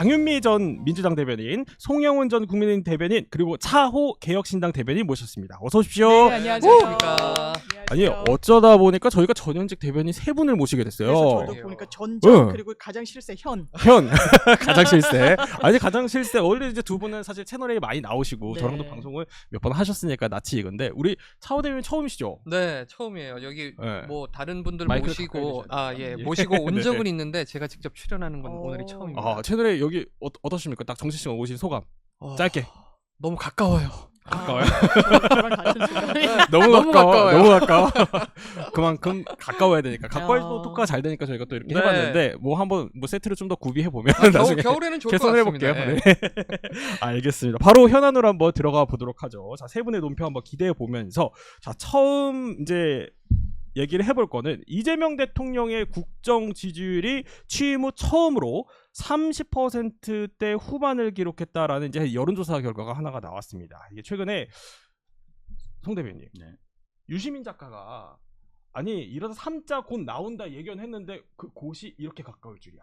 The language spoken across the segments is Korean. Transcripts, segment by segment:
장윤미 전 민주당 대변인, 송영훈 전 국민의힘 대변인, 그리고 차호 개혁신당 대변인 모셨습니다. 어서 오십시오. 네, 안녕하세요. 아니 어쩌다 보니까 저희가 전현직 대변인 세 분을 모시게 됐어요. 그래서 저도 보니까 전전 그리고 가장 실세 현 가장 실세. 아니 가장 실세. 원래 이제 두 분은 사실 채널에 많이 나오시고 네. 저랑도 방송을 몇 번 하셨으니까 낯이 익은데 우리 차호 대변인 처음이시죠? 네, 처음이에요. 여기 네. 뭐 다른 분들 마이크를 모시고 가까이 모시고 온 네. 적은 있는데 제가 직접 출연하는 건 오늘이 처음입니다. 아 채널에 여기 어떠십니까? 딱 정식시간 오신 소감 짧게. 너무 가까워요. 가까워요? 저랑 같은 순간에 너무 가까워요. 너무 가까워. 그만큼 가까워야 되니까. 가까워서 토크가 잘 되니까 저희가 또 이렇게 네. 해봤는데 뭐 한번 뭐 세트를 좀 더 구비해 보면 나중에 겨울에는 좋을 것 개선을 같습니다. 해볼게요. 네. 네. 알겠습니다. 바로 현안으로 한번 들어가 보도록 하죠. 자, 세 분의 논평 한번 기대해 보면서 자 처음 이제 얘기를 해볼 거는 이재명 대통령의 국정 지지율이 취임 후 처음으로 30%대 후반을 기록했다라는 이제 여론조사 결과가 하나가 나왔습니다. 이게 최근에 송 대변인, 네. 유시민 작가가 아니 이러다 3자 곧 나온다 예견했는데 그 곧이 이렇게 가까울 줄이야.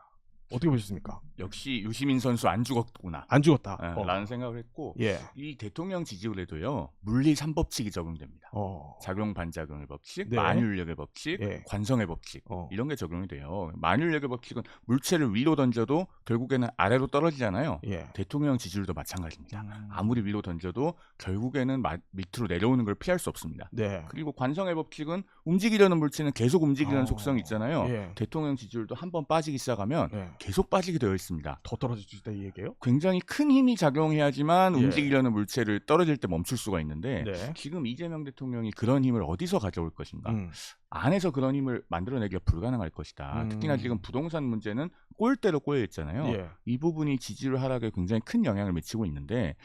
어떻게 보셨습니까? 역시 유시민 선수 안 죽었구나. 안 죽었다. 라는 생각을 했고 예. 이 대통령 지지율에도요 물리 3법칙이 적용됩니다. 어. 작용 반작용의 법칙, 네. 만율력의 법칙, 예. 관성의 법칙 어. 이런 게 적용이 돼요. 만율력의 법칙은 물체를 위로 던져도 결국에는 아래로 떨어지잖아요. 예. 대통령 지지율도 마찬가지입니다. 아무리 위로 던져도 결국에는 밑으로 내려오는 걸 피할 수 없습니다. 네. 그리고 관성의 법칙은 움직이려는 물체는 계속 움직이려는 속성이 있잖아요. 예. 대통령 지지율도 한 번 빠지기 시작하면 예. 계속 빠지게 되어 있습니다. 더 떨어질 수 있다 이 얘기예요? 굉장히 큰 힘이 작용해야지만 예. 움직이려는 물체를 떨어질 때 멈출 수가 있는데 네. 지금 이재명 대통령이 그런 힘을 어디서 가져올 것인가? 안에서 그런 힘을 만들어내기가 불가능할 것이다. 특히나 지금 부동산 문제는 꼴대로 꼬여 있잖아요. 예. 이 부분이 지지율 하락에 굉장히 큰 영향을 미치고 있는데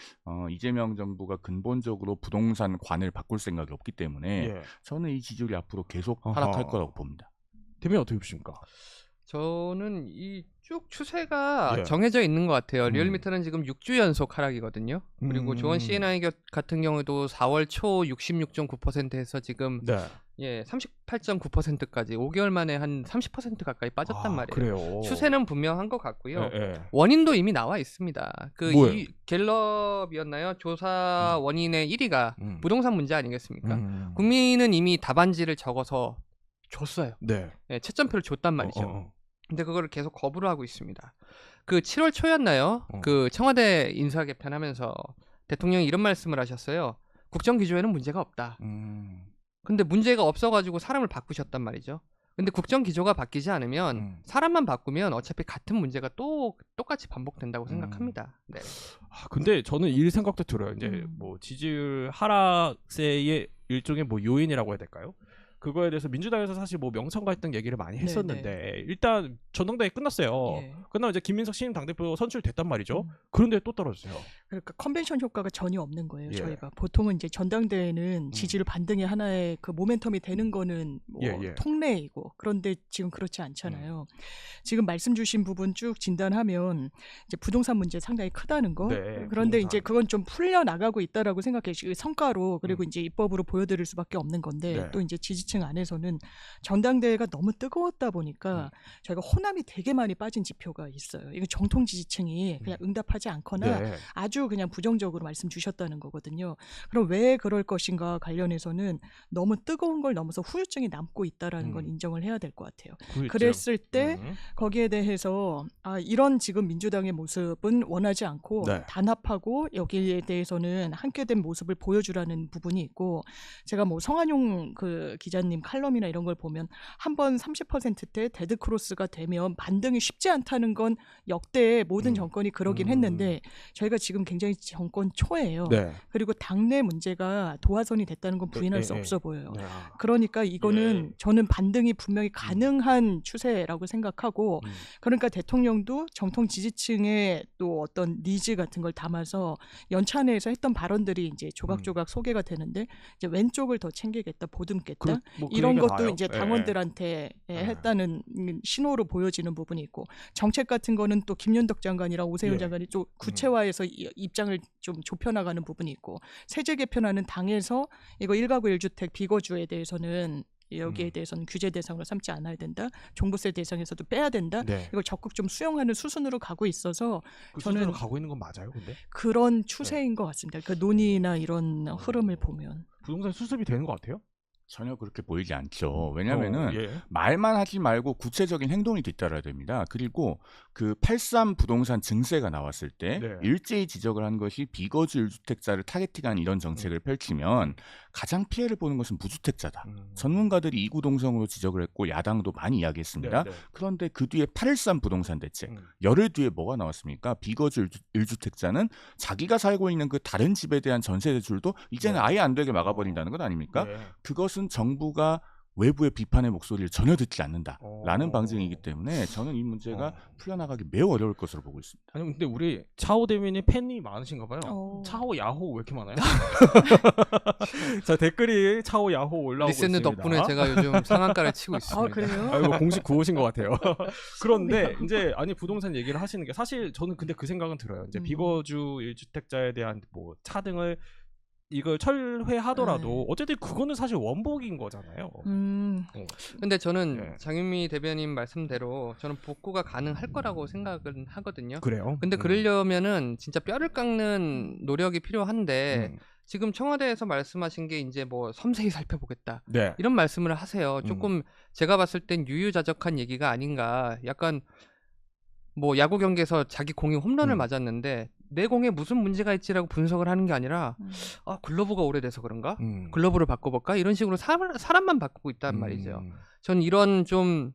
이재명 정부가 근본적으로 부동산 관을 바꿀 생각이 없기 때문에 예. 저는 이 지지율이 앞으로 계속 하락할 거라고 봅니다. 대변인 어떻게 보십니까? 저는 이 쭉 추세가 예. 정해져 있는 것 같아요. 리얼미터는 지금 6주 연속 하락이거든요. 그리고 조원 음. CNI 같은 경우도 4월 초 66.9%에서 지금 네. 38.9%까지 5개월 만에 한 30% 가까이 빠졌단 말이에요. 그래요. 추세는 분명한 것 같고요. 예, 예. 원인도 이미 나와 있습니다. 뭐예요? 이 갤럽이었나요? 조사 원인의 1위가 부동산 문제 아니겠습니까? 국민은 이미 답안지를 적어서 줬어요. 네. 네, 채점표를 줬단 말이죠. 근데 그거를 계속 거부를 하고 있습니다. 그 7월 초였나요? 그 청와대 인사 개편하면서 대통령이 이런 말씀을 하셨어요. 국정 기조에는 문제가 없다. 근데 문제가 없어가지고 사람을 바꾸셨단 말이죠. 근데 국정 기조가 바뀌지 않으면 사람만 바꾸면 어차피 같은 문제가 또 똑같이 반복된다고 생각합니다. 네. 근데 저는 이 생각도 들어요. 이제 뭐 지지율 하락세의 일종의 뭐 요인이라고 해야 될까요? 그거에 대해서 민주당에서 사실 뭐 명천 갈등 얘기를 많이 했었는데 일단 전당대회 끝났어요. 예. 끝나고 이제 김민석 신임 당대표 선출됐단 말이죠. 그런데 또 떨어졌어요. 그러니까 컨벤션 효과가 전혀 없는 거예요. 예. 저희가 보통은 이제 전당대회는 지지율 반등의 하나의 그 모멘텀이 되는 거는 뭐 예. 통례이고 그런데 지금 그렇지 않잖아요. 지금 말씀 주신 부분 쭉 진단하면 이제 부동산 문제 상당히 크다는 거. 네, 그런데 부동산. 이제 그건 좀 풀려 나가고 있다라고 생각해요. 성과로 그리고 이제 입법으로 보여드릴 수밖에 없는 건데 네. 또 이제 지지층 안에서는 전당대회가 너무 뜨거웠다 보니까 저희가 호남이 되게 많이 빠진 지표가 있어요. 이거 정통 지지층이 그냥 응답하지 않거나 네. 아주 그냥 부정적으로 말씀 주셨다는 거거든요. 그럼 왜 그럴 것인가 관련해서는 너무 뜨거운 걸 넘어서 후유증이 남고 있다라는 건 인정을 해야 될 것 같아요. 후유증. 그랬을 때 거기에 대해서 이런 지금 민주당의 모습은 원하지 않고 네. 단합하고 여기에 대해서는 함께된 모습을 보여주라는 부분이 있고 제가 뭐 성한용 그 기자님 칼럼이나 이런 걸 보면 한번 30%대 데드크로스가 되면 반등이 쉽지 않다는 건 역대 모든 정권이 그러긴 했는데 저희가 지금 굉장히 정권 초예요. 네. 그리고 당내 문제가 도화선이 됐다는 건 부인할 수 예. 없어 보여요. 네. 그러니까 이거는 저는 반등이 분명히 가능한 추세라고 생각하고 그러니까 대통령도 정통 지지층의 또 어떤 니즈 같은 걸 담아서 연차 내에서 했던 발언들이 이제 조각조각 소개가 되는데 이제 왼쪽을 더 챙기겠다, 보듬겠다 뭐 이런 얘기가 것도 나와요. 이제 당원들한테 했다는 신호로 보여지는 부분이 있고 정책 같은 거는 또 김윤덕 장관이랑 오세훈 예. 장관이 좀 구체화해서 입장을 좀 좁혀나가는 부분이 있고 세제 개편하는 당에서 이거 1가구 1주택 비거주에 대해서는 여기에 대해서는 규제 대상으로 삼지 않아야 된다. 종부세 대상에서도 빼야 된다. 네. 이걸 적극 좀 수용하는 수순으로 가고 있어서 그 저는 수준으로 가고 있는 건 맞아요, 근데 그런 추세인 것 같습니다. 그 논의나 이런 흐름을 보면. 부동산 수습이 되는 것 같아요. 전혀 그렇게 보이지 않죠. 왜냐하면은 예. 말만 하지 말고 구체적인 행동이 뒤따라야 됩니다. 그리고 그 83 부동산 증세가 나왔을 때 네. 일제히 지적을 한 것이 비거주 1주택자를 타겟팅한 이런 정책을 펼치면 가장 피해를 보는 것은 무주택자다. 전문가들이 이구동성으로 지적을 했고 야당도 많이 이야기했습니다. 네, 네. 그런데 그 뒤에 813 부동산 대책 음. 열흘 뒤에 뭐가 나왔습니까? 비거주 1주택자는 자기가 살고 있는 그 다른 집에 대한 전세 대출도 이제는 네. 아예 안 되게 막아버린다는 것 아닙니까? 네. 그것은 정부가 외부의 비판의 목소리를 전혀 듣지 않는다라는 어. 방증이기 때문에 저는 이 문제가 어. 풀려나가기 매우 어려울 것으로 보고 있습니다. 아니 근데 우리 차오 대민이 팬이 많으신가 봐요. 어. 차오 야호 왜 이렇게 많아요? 자 댓글이 차오 야호 올라오고 리센느 있습니다. 덕분에 제가 요즘 상한가를 치고 있습니다. 아 그래요? 아이고 공식 구호신 것 같아요. 그런데 이제 아니 부동산 얘기를 하시는 게 사실 저는 근데 그 생각은 들어요. 이제 비거주 1주택자에 대한 뭐 차등을 이걸 철회하더라도 네. 어쨌든 그거는 사실 원복인 거잖아요. 근데 저는 네. 장윤미 대변인 말씀대로 저는 복구가 가능할 거라고 생각은 하거든요. 그래요? 근데 그러려면은 진짜 뼈를 깎는 노력이 필요한데 지금 청와대에서 말씀하신 게 이제 뭐 섬세히 살펴보겠다 네. 이런 말씀을 하세요. 조금 제가 봤을 땐 유유자적한 얘기가 아닌가. 약간 뭐 야구 경기에서 자기 공이 홈런을 맞았는데 내 공에 무슨 문제가 있지라고 분석을 하는 게 아니라 아 글러브가 오래돼서 그런가? 글러브를 바꿔볼까? 이런 식으로 사람만 바꾸고 있단 말이죠. 전 이런 좀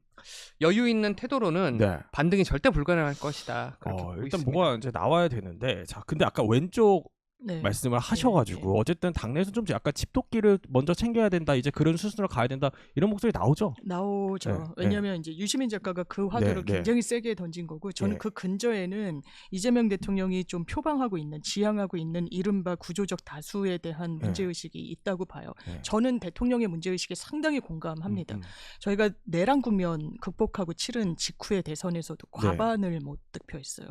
여유 있는 태도로는 네. 반등이 절대 불가능할 것이다. 그렇게 보고 일단 있습니다. 뭐가 이제 나와야 되는데 자 근데 아까 왼쪽 네. 말씀을 하셔가지고 네. 어쨌든 당내에서 좀 약간 집토끼를 먼저 챙겨야 된다 이제 그런 수순으로 가야 된다 이런 목소리 나오죠. 나오죠. 네, 왜냐하면 이제 유시민 작가가 그 화두를 네, 네. 굉장히 세게 던진 거고 저는 네. 그 근저에는 이재명 대통령이 좀 표방하고 있는 지향하고 있는 이른바 구조적 다수에 대한 네. 문제의식이 있다고 봐요. 네. 저는 대통령의 문제의식에 상당히 공감합니다. 저희가 내란 국면 극복하고 치른 직후의 대선에서도 과반을 못 득표했어요.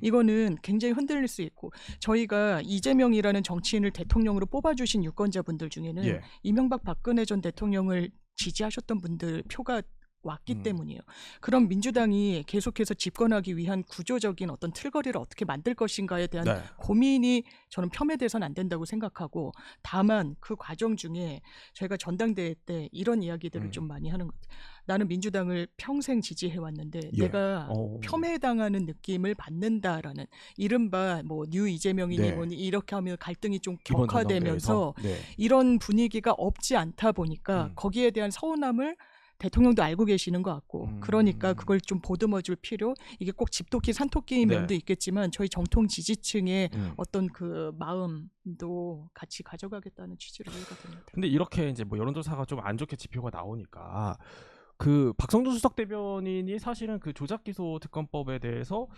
이거는 굉장히 흔들릴 수 있고 저희가 이재명이라는 정치인을 대통령으로 뽑아주신 유권자분들 중에는 예. 이명박 박근혜 전 대통령을 지지하셨던 분들 표가 왔기 때문이에요. 그럼 민주당이 계속해서 집권하기 위한 구조적인 어떤 틀거리를 어떻게 만들 것인가에 대한 네. 고민이 저는 폄훼돼서는 안 된다고 생각하고 다만 그 과정 중에 저희가 전당대회 때 이런 이야기들을 좀 많이 하는 것 같아요. 나는 민주당을 평생 지지해왔는데 예. 내가 폄훼당하는 느낌을 받는다라는 이른바 뭐 뉴 이재명이니 네. 뭐니 이렇게 하면 갈등이 좀 이번 격화되면서 전당대회에서. 네. 이런 분위기가 없지 않다 보니까 거기에 대한 서운함을 대통령도 알고 계시는 것 같고 그러니까 그걸 좀 보듬어줄 필요 이게 꼭 집토끼 산토끼인 네. 면도 있겠지만 저희 정통 지지층의 어떤 그 마음도 같이 가져가겠다는 취지로 이해가 됩니다. 근데 이렇게 이제 뭐 여론조사가 좀 안 좋게 지표가 나오니까 그 박성준 수석 대변인이 사실은 그 조작기소 특검법에 대해서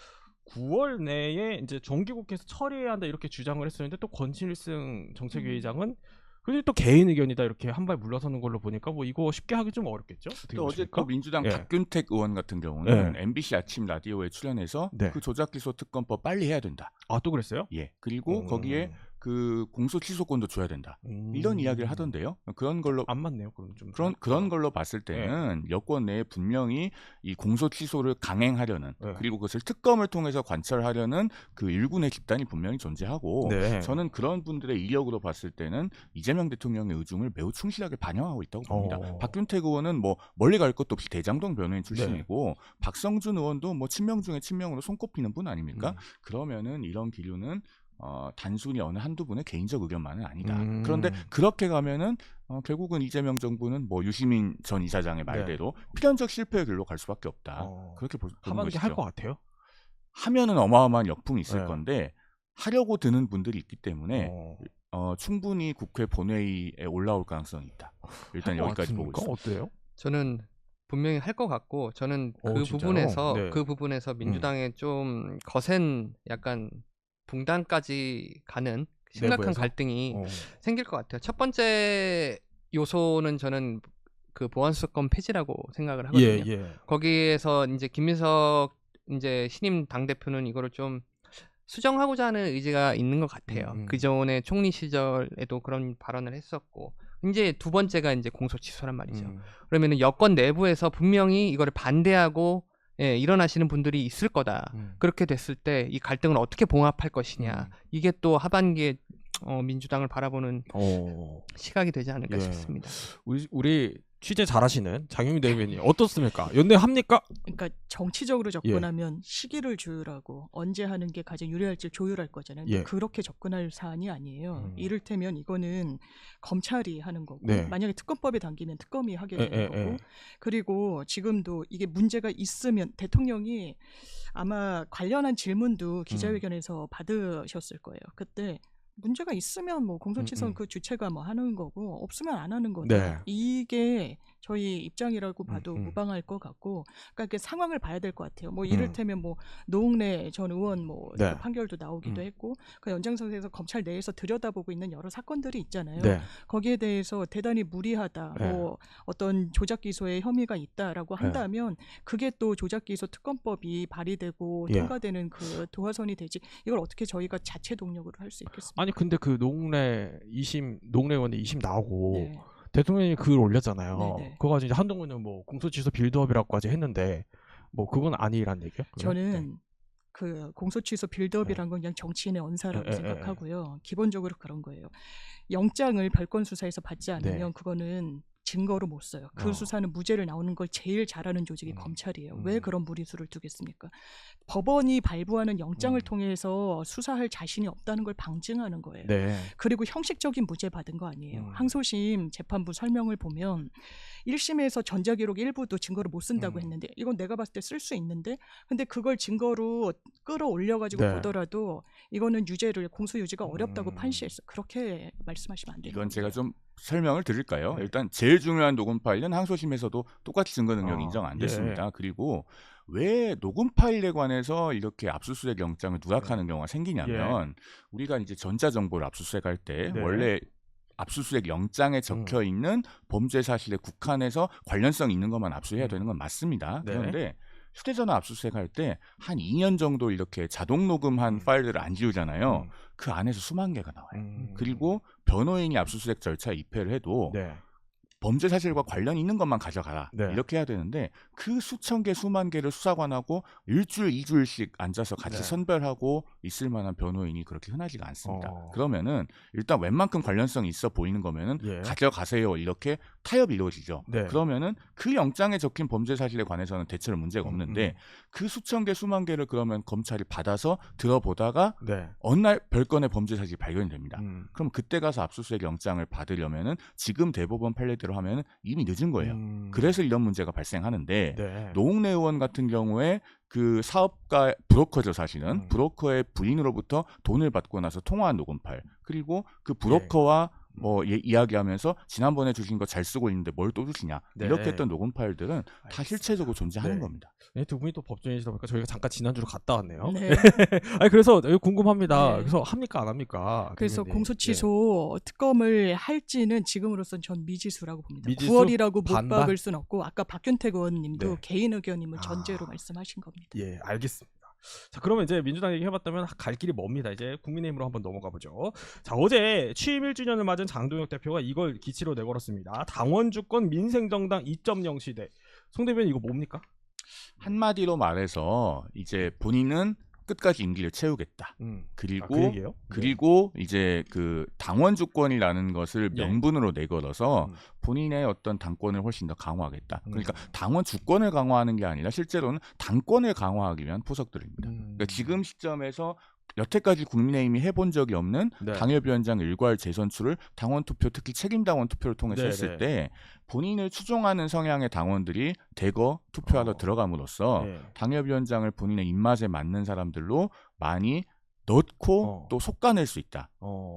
9월 내에 이제 정기국회에서 처리해야 한다 이렇게 주장을 했었는데 또 권칠승 정책위의장은 그래도 또 개인 의견이다 이렇게 한 발 물러서는 걸로 보니까 뭐 이거 쉽게 하기 좀 어렵겠죠? 어떻게 또 어제 보십니까? 또 민주당 예. 박균택 의원 같은 경우는 예. MBC 아침 라디오에 출연해서 네. 그 조작기소 특검법 빨리 해야 된다. 아 또 그랬어요? 예. 그리고 거기에 그 공소 취소권도 줘야 된다. 이런 이야기를 하던데요. 그런 걸로 안 맞네요. 그럼 좀 그런 걸로 봤을 때는 여권 내에 분명히 이 공소 취소를 강행하려는 네. 그리고 그것을 특검을 통해서 관철하려는 그 일군의 집단이 분명히 존재하고 네. 저는 그런 분들의 이력으로 봤을 때는 이재명 대통령의 의중을 매우 충실하게 반영하고 있다고 봅니다. 박균택 의원은 뭐 멀리 갈 것도 없이 대장동 변호인 출신이고 박성준 의원도 뭐 친명 중에 친명으로 손꼽히는 분 아닙니까? 그러면은 이런 기류는 단순히 어느 한두 분의 개인적 의견만은 아니다. 그런데 그렇게 가면은 결국은 이재명 정부는 뭐 유시민 전 이사장의 말대로 필연적 실패의 길로 갈 수밖에 없다. 그렇게 보는 하반기 것이죠. 할 것 같아요. 하면은 어마어마한 역풍이 있을 네. 건데 하려고 드는 분들이 있기 때문에 충분히 국회 본회의에 올라올 가능성이 있다. 일단 여기까지 보고 있습니다. 어때요? 저는 분명히 할 것 같고 저는 그 진짜요? 부분에서 네. 그 부분에서 민주당의 좀 거센 약간 붕단까지 가는 심각한 내부에서? 갈등이 생길 것 같아요. 첫 번째 요소는 저는 그 보안수사권 폐지라고 생각을 하거든요. 예. 거기에서 이제 김민석 이제 신임 당 대표는 이거를 좀 수정하고자 하는 의지가 있는 것 같아요. 그 전에 총리 시절에도 그런 발언을 했었고 이제 두 번째가 이제 공소 취소란 말이죠. 그러면은 여권 내부에서 분명히 이거를 반대하고 일어나시는 분들이 있을 거다. 그렇게 됐을 때 이 갈등을 어떻게 봉합할 것이냐. 이게 또 하반기에 민주당을 바라보는 시각이 되지 않을까 싶습니다. 우리 취재 잘하시는 장영민 대변인 어떻습니까? 연대합니까? 그러니까 정치적으로 접근하면 시기를 조율하고 언제 하는 게 가장 유리할지 조율할 거잖아요. 근데 그렇게 접근할 사안이 아니에요. 이를테면 이거는 검찰이 하는 거고 만약에 특검법에 담기면 특검이 하게 되는 거고 그리고 지금도 이게 문제가 있으면 대통령이 아마 관련한 질문도 기자회견에서 받으셨을 거예요. 그때 문제가 있으면 뭐 공소취소는 그 주체가 뭐 하는 거고 없으면 안 하는 거다. 이게 저희 입장이라고 봐도 무방할 것 같고, 그러니까 그 상황을 봐야 될 것 같아요. 뭐 이를테면 뭐 노웅래 전 의원 뭐 판결도 나오기도 했고, 그 연장선에서 검찰 내에서 들여다보고 있는 여러 사건들이 있잖아요. 거기에 대해서 대단히 무리하다, 뭐 어떤 조작 기소에 혐의가 있다라고 한다면 그게 또 조작 기소 특검법이 발의되고 통과되는 그 도화선이 되지. 이걸 어떻게 저희가 자체 동력으로 할 수 있겠습니까? 아니 근데 그 노웅래 의원의 2심 나오고 대통령이 글 올렸잖아요. 그거 가지고 이제 한동훈은 뭐 공소취소 빌드업이라고까지 했는데 뭐 그건 아니란 얘기예요? 저는 그 공소취소 빌드업이란 건 그냥 정치인의 언사라고 생각하고요. 기본적으로 그런 거예요. 영장을 별건 수사에서 받지 않으면 그거는 증거로 못 써요. 그 수사는 무죄를 나오는 걸 제일 잘하는 조직이 검찰이에요. 왜 그런 무리수를 두겠습니까? 법원이 발부하는 영장을 통해서 수사할 자신이 없다는 걸 방증하는 거예요. 그리고 형식적인 무죄 받은 거 아니에요. 항소심 재판부 설명을 보면 1심에서 전자기록 일부도 증거로 못 쓴다고 했는데 이건 내가 봤을 때 쓸 수 있는데 근데 그걸 증거로 끌어올려가지고 보더라도 이거는 유죄를 공소유지가 어렵다고 판시했어. 그렇게 말씀하시면 안 돼요. 이건 제가 좀 설명을 드릴까요? 일단 제일 중요한 녹음 파일은 항소심에서도 똑같이 증거 능력이 인정 안 됐습니다. 그리고 왜 녹음 파일에 관해서 이렇게 압수수색 영장을 누락하는 경우가 생기냐면 우리가 이제 전자정보를 압수수색할 때 원래 압수수색 영장에 적혀 있는 범죄 사실에 국한해서 관련성 있는 것만 압수해야 되는 건 맞습니다. 그런데 휴대전화 압수수색할 때 한 2년 정도 이렇게 자동 녹음한 파일들을 안 지우잖아요. 그 안에서 수만 개가 나와요. 그리고 변호인이 압수수색 절차에 입회를 해도 범죄 사실과 관련 있는 것만 가져가라 이렇게 해야 되는데 그 수천 개 수만 개를 수사관하고 일주일 2주일씩 앉아서 같이 선별하고 있을 만한 변호인이 그렇게 흔하지가 않습니다. 그러면은 일단 웬만큼 관련성이 있어 보이는 거면은 가져가세요 이렇게 타협이 이루어지죠. 그러면은 그 영장에 적힌 범죄 사실에 관해서는 대체로 문제가 없는데 그 수천 개 수만 개를 그러면 검찰이 받아서 들어보다가 어느 날 별건의 범죄 사실이 발견이 됩니다. 그럼 그때 가서 압수수색 영장을 받으려면은 지금 대법원 판례대로 하면 이미 늦은 거예요. 그래서 이런 문제가 발생하는데 노웅래 의원 같은 경우에 그 사업가 브로커죠 사실은 브로커의 부인으로부터 돈을 받고 나서 통화한 녹음 파일 그리고 그 브로커와 뭐 이야기하면서 지난번에 주신 거 잘 쓰고 있는데 뭘 또 주시냐 이렇게 했던 녹음 파일들은 다 실체적으로 존재하는 겁니다. 두 분이 또 법조인이시다 보니까 저희가 잠깐 지난주로 갔다 왔네요. 아니 그래서 궁금합니다. 그래서 합니까 안 합니까? 그래서 공소취소 특검을 할지는 지금으로선 전 미지수라고 봅니다. 미지수? 9월이라고 못 반반? 박을 순 없고 아까 박균택 의원님도 개인 의견임을 전제로 말씀하신 겁니다. 예, 알겠습니다. 자, 그러면 이제 민주당 얘기 해봤다면 갈 길이 멉니다. 이제 국민의힘으로 한번 넘어가 보죠. 자, 어제 취임 1주년을 맞은 장동혁 대표가 이걸 기치로 내걸었습니다. 당원 주권 민생정당 2.0 시대. 송 대변인 이거 뭡니까? 한마디로 말해서 이제 본인은 끝까지 임기를 채우겠다. 그리고 그 얘기예요? 그리고 이제 그 당원 주권이라는 것을 명분으로 내걸어서 본인의 어떤 당권을 훨씬 더 강화하겠다. 그러니까 당원 주권을 강화하는 게 아니라 실제로는 당권을 강화하기 위한 포석들입니다. 그러니까 지금 시점에서 여태까지 국민의힘이 해본 적이 없는 당협위원장 일괄 재선출을 당원투표 특히 책임당원 투표를 통해서 했을 때 본인을 추종하는 성향의 당원들이 대거 투표하러 들어감으로써 당협위원장을 본인의 입맛에 맞는 사람들로 많이 넣고 또 속가낼 수 있다.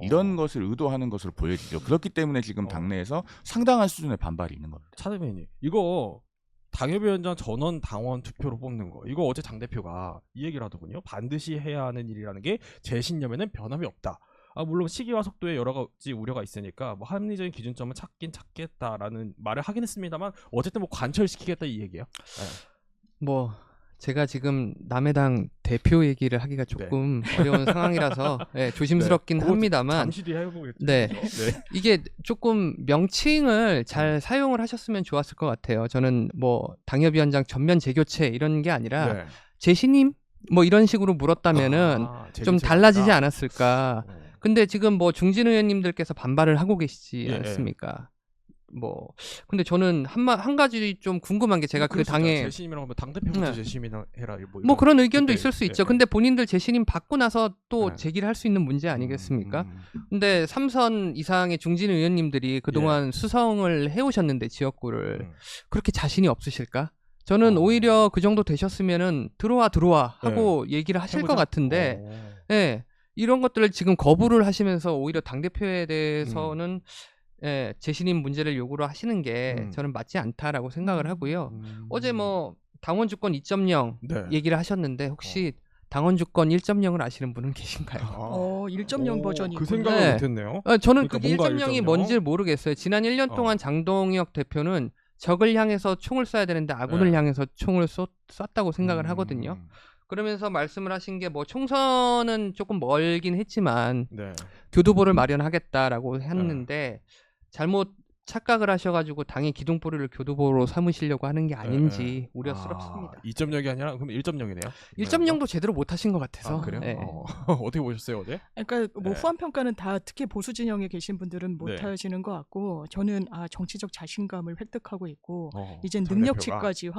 이런 것을 의도하는 것으로 보여지죠. 그렇기 때문에 지금 당내에서 상당한 수준의 반발이 있는 겁니다. 차 대변인 이거 당협위원장 전원 당원 투표로 뽑는 거 이거 어제 당 대표가 이 얘기를 하더군요. 반드시 해야 하는 일이라는 게 제 신념에는 변함이 없다. 물론 시기와 속도에 여러 가지 우려가 있으니까 뭐 합리적인 기준점을 찾겠다라는 말을 하긴 했습니다만 어쨌든 뭐 관철시키겠다 이 얘기예요. 뭐 제가 지금 남의 당 대표 얘기를 하기가 조금 어려운 상황이라서 조심스럽긴 그거 합니다만 잠시 뒤에 해보겠죠. 네. 네. 이게 조금 명칭을 잘 사용을 하셨으면 좋았을 것 같아요. 저는 뭐 당협위원장 전면 재교체 이런 게 아니라 네. 재신임 뭐 이런 식으로 물었다면은 좀 달라지지 않았을까. 근데 지금 뭐 중진 의원님들께서 반발을 하고 계시지 예, 않습니까? 뭐 근데 저는 한 가지 좀 궁금한 게 제가 그 당에 재심이라고 하면 당 대표부터 네. 재심이나 해라 뭐 그런 의견도 그때, 있을 수 예, 있죠. 예. 근데 본인들 재신임 받고 나서 또 네. 제기를 할 수 있는 문제 아니겠습니까? 근데 3선 이상의 중진 의원님들이 그동안 수성을 해오셨는데 지역구를 그렇게 자신이 없으실까? 저는 오히려 그 정도 되셨으면은 들어와 하고 얘기를 하실 해보자. 것 같은데 예, 이런 것들을 지금 거부를 하시면서 오히려 당대표에 대해서는 재신임 문제를 요구를 하시는 게 저는 맞지 않다라고 생각을 하고요. 어제 뭐 당원 주권 2.0 네. 얘기를 하셨는데 혹시 당원 주권 1.0을 아시는 분은 계신가요? 1.0 버전이 그 있군요. 생각을 네. 못했네요. 저는 그러니까 그게 뭔가 1.0이 1.0? 뭔지를 모르겠어요. 지난 1년 동안 장동혁 대표는 적을 향해서 총을 쏴야 되는데 아군을 네. 향해서 총을 쐈다고 생각을 하거든요. 그러면서 말씀을 하신 게 뭐 총선은 조금 멀긴 했지만 네. 교두보를 마련하겠다라고 했는데 잘못 착각을 하셔가지고 당의 기둥뿌리를 교두보로 삼으시려고 하는 게 아닌지 우려스럽습니다. 2.0이 아니라 그럼 1.0이네요. 1.0도 제대로 못하신 것 같아서. 그래요? 네. 어떻게 보셨어요 어제? 그러니까 뭐 네. 후한 평가는 다 특히 보수 진영에 계신 분들은 못 네. 하시는 것 같고 저는 정치적 자신감을 획득하고 있고 이젠 당 능력치까지 네.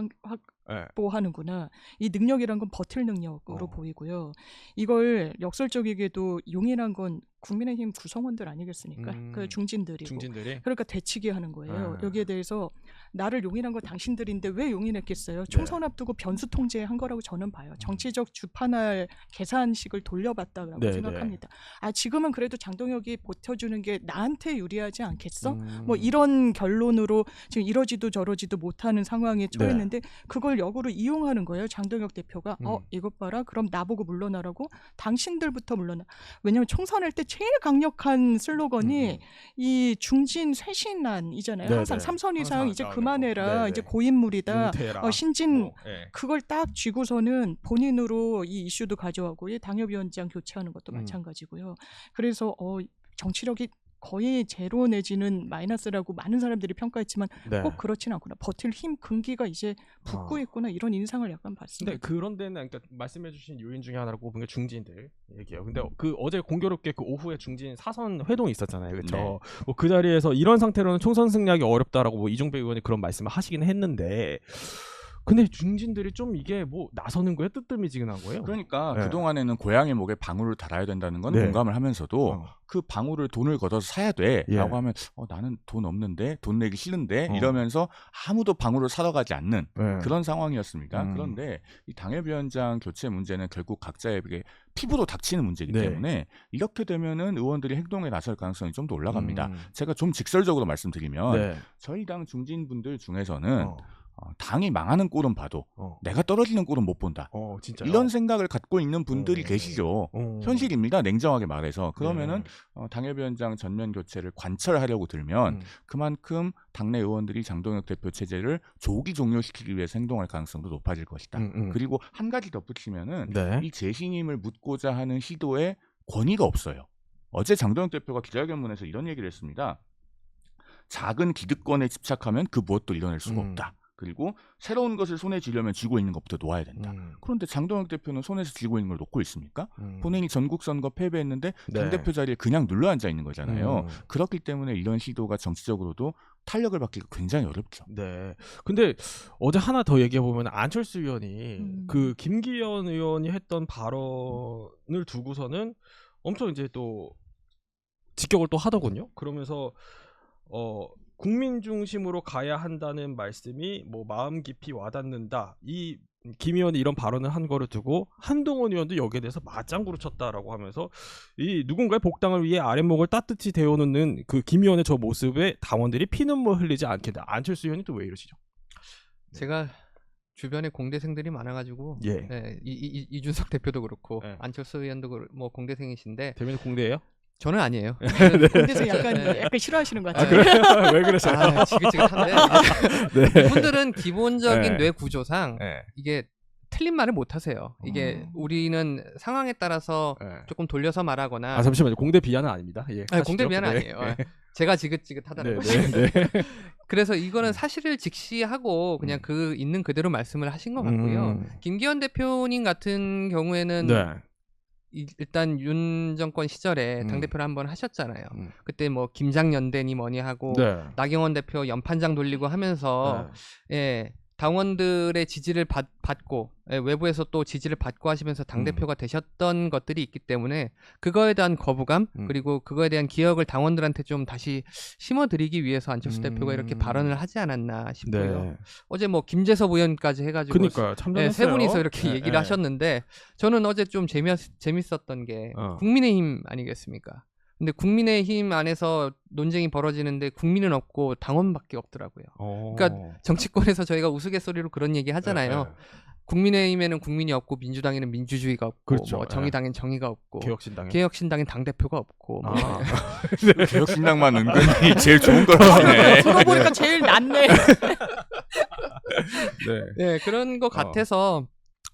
확보하는구나. 이 능력이란 건 버틸 능력으로 보이고요. 이걸 역설적이게도 용인한 건 국민의힘 구성원들 아니겠습니까? 그 중진들이고. 중진들이 그러니까 대치기 하는 거예요. 여기에 대해서 나를 용인한 건 당신들인데 왜 용인했겠어요? 총선 앞두고 변수 통제한 거라고 저는 봐요. 정치적 주판할 계산식을 돌려봤다고 네, 생각합니다. 지금은 그래도 장동혁이 버텨주는 게 나한테 유리하지 않겠어? 뭐 이런 결론으로 지금 이러지도 저러지도 못하는 상황에 처했는데 그걸 역으로 이용하는 거예요. 장동혁 대표가 이것 봐라. 그럼 나보고 물러나라고? 당신들부터 물러나. 왜냐하면 총선할 때 제일 강력한 슬로건이 이 중진 쇄신안이잖아요. 네네. 항상 3선 이상 항상 이제 나오는 그만해라. 거. 네네. 이제 고인물이다. 은퇴해라. 신진 뭐, 예. 그걸 딱 쥐고서는 본인으로 이 이슈도 가져가고 이 당협위원장 교체하는 것도 마찬가지고요. 그래서 정치력이 거의 제로 내지는 마이너스라고 많은 사람들이 평가했지만 네. 꼭 그렇지는 않구나. 버틸 힘, 근기가 이제 붙고 있구나. 이런 인상을 약간 봤습니다. 근데 그런 데는 그러니까 말씀해주신 요인 중에 하나로 꼽은 게 중진들 얘기예요. 근데 그 어제 공교롭게 그 오후에 중진 사선 회동이 있었잖아요, 그렇죠? 네. 뭐 그 자리에서 이런 상태로는 총선 승리하기 어렵다라고 뭐 이종배 의원이 그런 말씀을 하시긴 했는데, 근데 중진들이 좀 이게 뭐 나서는 거에 뜨뜻미지근한 거예요. 그러니까 네. 그동안에는 고양이 목에 방울을 달아야 된다는 건 네. 공감을 하면서도 그 방울을 돈을 걷어서 사야 돼 예. 라고 하면 나는 돈 없는데 돈 내기 싫은데 이러면서 아무도 방울을 사러 가지 않는 네. 그런 상황이었습니다. 그런데 이 당협위원장 교체 문제는 결국 각자에게 피부로 닥치는 문제이기 네. 때문에 이렇게 되면은 의원들이 행동에 나설 가능성이 좀 더 올라갑니다. 제가 좀 직설적으로 말씀드리면 네. 저희 당 중진분들 중에서는 당이 망하는 꼴은 봐도 내가 떨어지는 꼴은 못 본다. 진짜요? 이런 생각을 갖고 있는 분들이 계시죠. 현실입니다. 냉정하게 말해서. 그러면은 네. 당협위원장 전면 교체를 관철하려고 들면 그만큼 당내 의원들이 장동혁 대표 체제를 조기 종료시키기 위해서 행동할 가능성도 높아질 것이다. 그리고 한 가지 덧붙이면은 네. 이 재신임을 묻고자 하는 시도에 권위가 없어요. 어제 장동혁 대표가 기자회견문에서 이런 얘기를 했습니다. 작은 기득권에 집착하면 그 무엇도 이뤄낼 수가 없다. 그리고 새로운 것을 손에 쥐려면 쥐고 있는 것부터 놓아야 된다. 그런데 장동혁 대표는 손에서 쥐고 있는 걸 놓고 있습니까? 본인이 전국선거 패배했는데 네. 당대표 자리에 그냥 눌러 앉아 있는 거잖아요. 그렇기 때문에 이런 시도가 정치적으로도 탄력을 받기가 굉장히 어렵죠. 네. 근데 어제 하나 더 얘기해 보면 안철수 의원이 그 김기현 의원이 했던 발언을 두고서는 엄청 이제 또 직격을 또 하더군요. 그러면서 국민 중심으로 가야 한다는 말씀이 뭐 마음 깊이 와닿는다. 이 김 의원이 이런 발언을 한 거를 두고 한동훈 의원도 여기에 대해서 맞장구를 쳤다라고 하면서 이 누군가의 복당을 위해 아랫목을 따뜻히 데워놓는 그 김 의원의 저 모습에 당원들이 피눈물 흘리지 않겠다. 안철수 의원이 또 왜 이러시죠? 제가 주변에 공대생들이 많아가지고 예. 이준석 대표도 그렇고 예. 안철수 의원도 뭐 공대생이신데 대면 공대예요? 저는 아니에요. 근데서 약간 싫어하시는 것 같아요. 그래요? 왜 그러세요? 지긋지긋한데 네. 이분들은 기본적인 네. 뇌 구조상 네. 이게 틀린 말을 못 하세요. 이게 우리는 상황에 따라서 네. 조금 돌려서 말하거나. 아 잠시만요. 공대 비하는 아닙니다. 예. 아니, 공대 하시죠. 비하는 네. 아니에요. 제가 지긋지긋하다는 거죠. 네. 그래서 이거는 사실을 직시하고 그냥 그 있는 그대로 말씀을 하신 것 같고요. 김기현 대표님 같은 경우에는 네. 일단 윤 정권 시절에 당대표를 한번 하셨잖아요. 그때 뭐 김장연대니 뭐니 하고 네. 나경원 대표 연판장 돌리고 하면서 예, 당원들의 지지를 받고 예, 외부에서 또 지지를 받고 하시면서 당대표가 되셨던 것들이 있기 때문에 그거에 대한 거부감 그리고 그거에 대한 기억을 당원들한테 좀 다시 심어드리기 위해서 안철수 대표가 이렇게 발언을 하지 않았나 싶고요. 네. 어제 뭐 김재섭 의원까지 해가지고 그러니까요. 참전했어요. 예, 세 분이서 이렇게 네, 얘기를 네. 하셨는데 저는 어제 좀 재밌었던 게 어. 국민의힘 아니겠습니까? 근데 국민의힘 안에서 논쟁이 벌어지는데 국민은 없고 당원밖에 없더라고요. 그러니까 정치권에서 저희가 우스갯소리로 그런 얘기 하잖아요. 네. 국민의힘에는 국민이 없고 민주당에는 민주주의가 없고 그렇죠. 뭐 정의당엔 정의가 없고 개혁신당에. 개혁신당엔 당대표가 없고 뭐. 아. 개혁신당만 은근히 제일 좋은 걸 하시네. 들어보니까 제일 낫네. 네. 네, 그런 것 같아서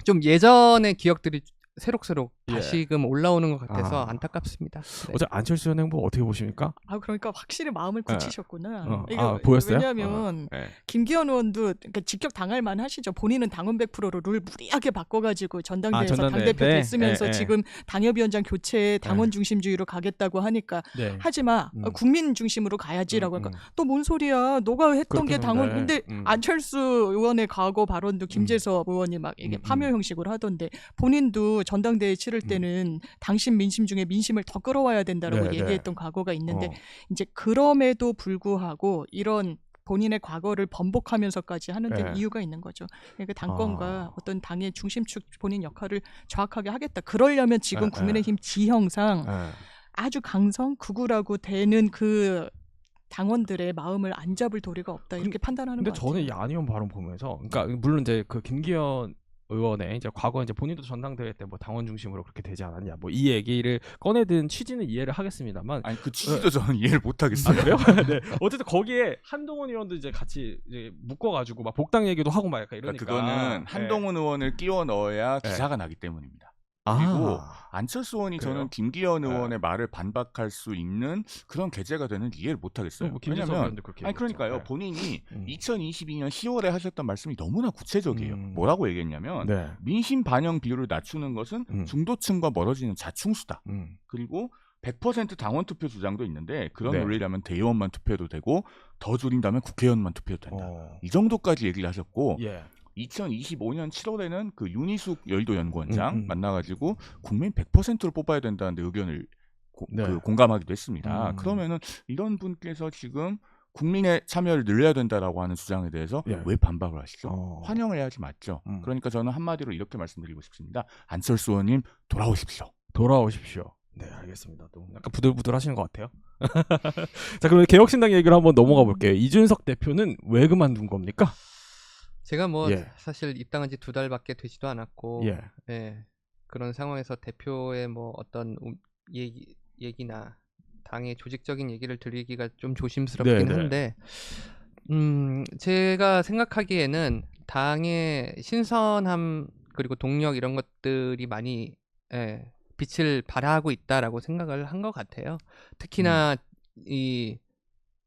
좀 예전의 기억들이 새록새록 예. 다시금 올라오는 것 같아서 아. 안타깝습니다. 네. 어제 안철수 현 행보 어떻게 보십니까? 아 그러니까 확실히 마음을 굳히셨구나. 어. 이거 아, 보였어요? 왜냐하면 네. 김기현 의원도 그러니까 직격 당할 만하시죠. 본인은 당원 100%로 룰 무리하게 바꿔가지고 전당대회에서 전당대회 당대표 때? 됐으면서 예. 지금 당협위원장 교체에 당원 중심주의로 가겠다고 하니까 네. 하지마 국민 중심으로 가야지라고 하니까 또 뭔 소리야 너가 했던 게 그렇긴 당원 한데, 근데 안철수 의원의 과거 발언도 김재섭 의원이 막 이게 파묘 형식으로 하던데 본인도 전당대회 치를 때는 당신 민심 중에 민심을 더 끌어와야 된다라고 네, 얘기했던 과거가 있는데 어. 이제 그럼에도 불구하고 이런 본인의 과거를 번복하면서까지 하는 데는 네. 이유가 있는 거죠. 그러니까 당권과 어떤 당의 중심축 본인 역할을 정확하게 하겠다. 그러려면 지금 네, 국민의힘 지형상 네. 아주 강성 극우라고 되는 그 당원들의 마음을 안 잡을 도리가 없다. 이렇게 판단하는 근데 것 같아요. 저는 이 안 의원 발언 보면서, 그러니까 물론 이제 그 김기현 의원의 이제 과거 이제 본인도 전당대회 때 뭐 당원 중심으로 그렇게 되지 않았냐, 뭐 이 얘기를 꺼내든 취지는 이해를 하겠습니다만. 아니 그 취지도 저는 이해를 못 하겠어요. 그래요? 네. 어쨌든 거기에 한동훈 의원도 이제 같이 이제 묶어가지고 막 복당 얘기도 하고 막 약간 이러니까. 그거는 한동훈 의원을 끼워 넣어야 기사가 나기 때문입니다. 그리고 안철수 의원이 그래요? 저는 김기현 의원의 말을 반박할 수 있는 그런 계제가 되는지 이해를 못 하겠어요. 뭐 왜냐면 그렇게 아니 그러니까요. 얘기했죠. 본인이 2022년 10월에 하셨던 말씀이 너무나 구체적이에요. 뭐라고 얘기했냐면 네. 민심 반영 비율을 낮추는 것은 중도층과 멀어지는 자충수다. 그리고 100% 당원 투표 주장도 있는데 그런 네. 논리라면 대의원만 투표해도 되고 더 줄인다면 국회의원만 투표해도 된다. 이 정도까지 얘기를 하셨고 예. 2025년 7월에는 그 윤희숙 여의도 연구원장 만나가지고 국민 100%를 뽑아야 된다는 의견을 네. 공감하기도 했습니다. 그러면은 이런 분께서 지금 국민의 참여를 늘려야 된다라고 하는 주장에 대해서 왜 반박을 하시죠? 환영을 해야지 맞죠. 그러니까 저는 한마디로 이렇게 말씀드리고 싶습니다. 안철수 의원님 돌아오십시오. 돌아오십시오. 네, 알겠습니다. 또 약간 부들부들 하시는 것 같아요. 자, 그럼 개혁신당 얘기를 한번 넘어가 볼게요. 이준석 대표는 왜 그만둔 겁니까? 제가 뭐 예. 사실 입당한 지 2달밖에 되지도 않았고 예. 예, 그런 상황에서 대표의 뭐 어떤 얘기나 당의 조직적인 얘기를 드리기가 좀 조심스럽긴 네, 네. 한데 제가 생각하기에는 당의 신선함 그리고 동력 이런 것들이 많이 빛을 발하고 있다라고 생각을 한 것 같아요. 특히나 이